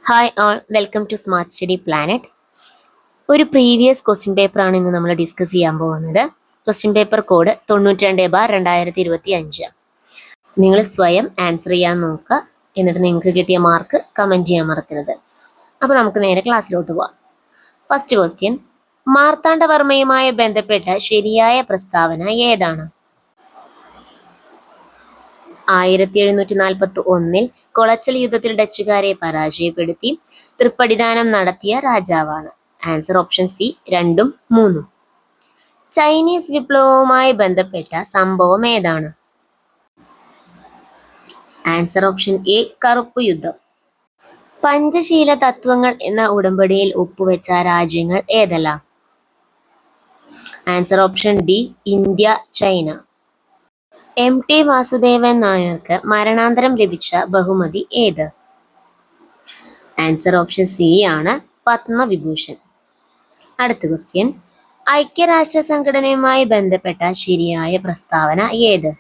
Hi all, welcome to smart study planet. ഒരു previous question പേപ്പറാണ് ഇന്ന് നമ്മൾ ഡിസ്കസ് ചെയ്യാൻ പോകുന്നത്. Question paper code 92/2025. നിങ്ങൾ സ്വയം ആൻസർ ചെയ്യാൻ നോക്കുക, എന്നിട്ട് നിങ്ങൾക്ക് കിട്ടിയ മാർക്ക് കമൻറ്റ് ചെയ്യാൻ മറക്കരുത്. അപ്പോൾ നമുക്ക് നേരെ ക്ലാസ്സിലോട്ട് പോവാം. ഫസ്റ്റ് ക്വസ്റ്റ്യൻ, മാർത്താണ്ഡവർമ്മയുമായി ബന്ധപ്പെട്ട ശരിയായ പ്രസ്താവന ഏതാണ്? 1741 കൊളച്ചൽ യുദ്ധത്തിൽ ഡച്ചുകാരെ പരാജയപ്പെടുത്തി തൃപ്പടിദാനം നടത്തിയ രാജാവാണ്. ആൻസർ ഓപ്ഷൻ സി 2ഉം 3ഉം. ചൈനീസ് വിപ്ലവവുമായി ബന്ധപ്പെട്ട സംഭവം ഏതാണ്? ആൻസർ ഓപ്ഷൻ എ കറുപ്പ് യുദ്ധം. പഞ്ചശീല തത്വങ്ങൾ എന്ന ഉടമ്പടിയിൽ ഒപ്പുവെച്ച രാജ്യങ്ങൾ ഏതെല്ലാം? Answer option D India, China. M T. Vasudevan നായർക്ക് മരണാന്തരം ലഭിച്ച ബഹുമതി ഏത്? ആൻസർ ഓപ്ഷൻ സി ആണ് പത്മവിഭൂഷൺ. അടുത്ത ക്വസ്റ്റ്യൻ, ഐക്യരാഷ്ട്ര സംഘടനയുമായി ബന്ധപ്പെട്ട ശരിയായ പ്രസ്താവന ഏത്?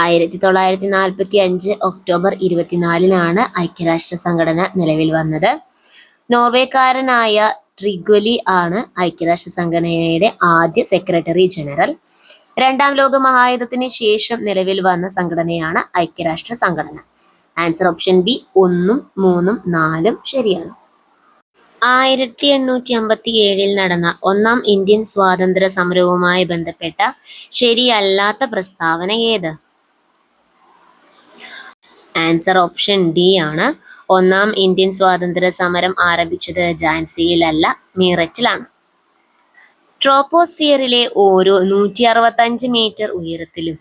1945 ഒക്ടോബർ 24 ഐക്യരാഷ്ട്ര സംഘടന നിലവിൽ വന്നത്. നോർവേക്കാരനായ ട്രിഗ്വലി ആണ് ഐക്യരാഷ്ട്ര സംഘടനയുടെ ആദ്യ സെക്രട്ടറി ജനറൽ. രണ്ടാം ലോക മഹായുദ്ധത്തിന് ശേഷം നിലവിൽ വന്ന സംഘടനയാണ് ഐക്യരാഷ്ട്ര സംഘടന. ആൻസർ ഓപ്ഷൻ ബി 1ഉം 3ഉം 4ഉം ശരിയാണ്. 1857 നടന്ന ഒന്നാം ഇന്ത്യൻ സ്വാതന്ത്ര്യ സമരവുമായി ബന്ധപ്പെട്ട ശരിയല്ലാത്ത പ്രസ്താവന ഏത്? ആൻസർ ഓപ്ഷൻ ഡി ആണ്. ഒന്നാം ഇന്ത്യൻ സ്വാതന്ത്ര്യ സമരം ആരംഭിച്ചത് ഝാൻസിയിലല്ല, മീററ്റിലാണ്. ട്രോപ്പോസ്ഫിയറിലെ ഓരോ 165 മീറ്റർ ഉയരത്തിലും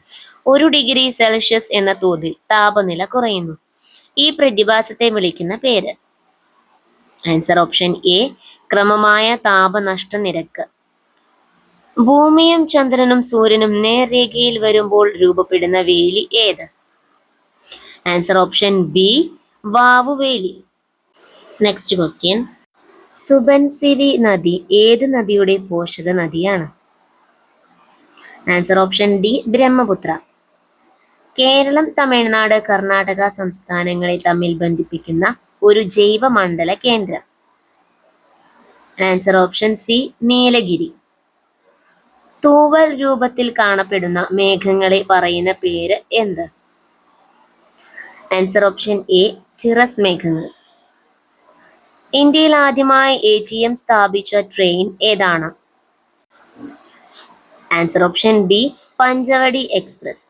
1 ഡിഗ്രി സെൽഷ്യസ് എന്ന തോതിൽ താപനില കുറയുന്നു. ഈ പ്രതിഭാസത്തെ വിളിക്കുന്ന പേര്? ആൻസർ ഓപ്ഷൻ എ ക്രമമായ താപനഷ്ട നിരക്ക്. ഭൂമിയും ചന്ദ്രനും സൂര്യനും നേർരേഖയിൽ വരുമ്പോൾ രൂപപ്പെടുന്ന വേലി ഏത്? ആൻസർ ഓപ്ഷൻ ബി വാവുവേലി. നെക്സ്റ്റ് ക്വസ്റ്റ്യൻ, സുബൻസിരി നദി ഏത് നദിയുടെ പോഷക നദിയാണ്? Answer option D Brahmaputra. Keralam, Tamil Nadu, Karnataka സംസ്ഥാനങ്ങളെ തമ്മിൽ ബന്ധിപ്പിക്കുന്ന ഒരു ജൈവമണ്ഡല കേന്ദ്രം? Answer option C Nilgiri. തൂവൽ രൂപത്തിൽ കാണപ്പെടുന്ന മേഘങ്ങളെ പറയുന്ന പേര് എന്ത്? ആൻസർ ഓപ്ഷൻ എ സിറസ് മേഘങ്ങൾ. ഇന്ത്യയിൽ ആദ്യമായി ATM സ്ഥാപിച്ച ട്രെയിൻ ഏതാണ്? Answer option B Panchavati express.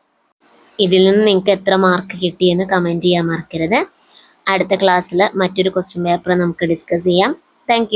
ഇതിൽ നിന്ന് നിങ്ങൾക്ക് എത്ര മാർക്ക് കിട്ടിയെന്ന് കമൻറ്റ് ചെയ്യാൻ മറക്കരുത്. അടുത്ത ക്ലാസ്സിൽ മറ്റൊരു ക്വസ്റ്റ്യൻ പേപ്പർ നമുക്ക് ഡിസ്കസ് ചെയ്യാം. താങ്ക്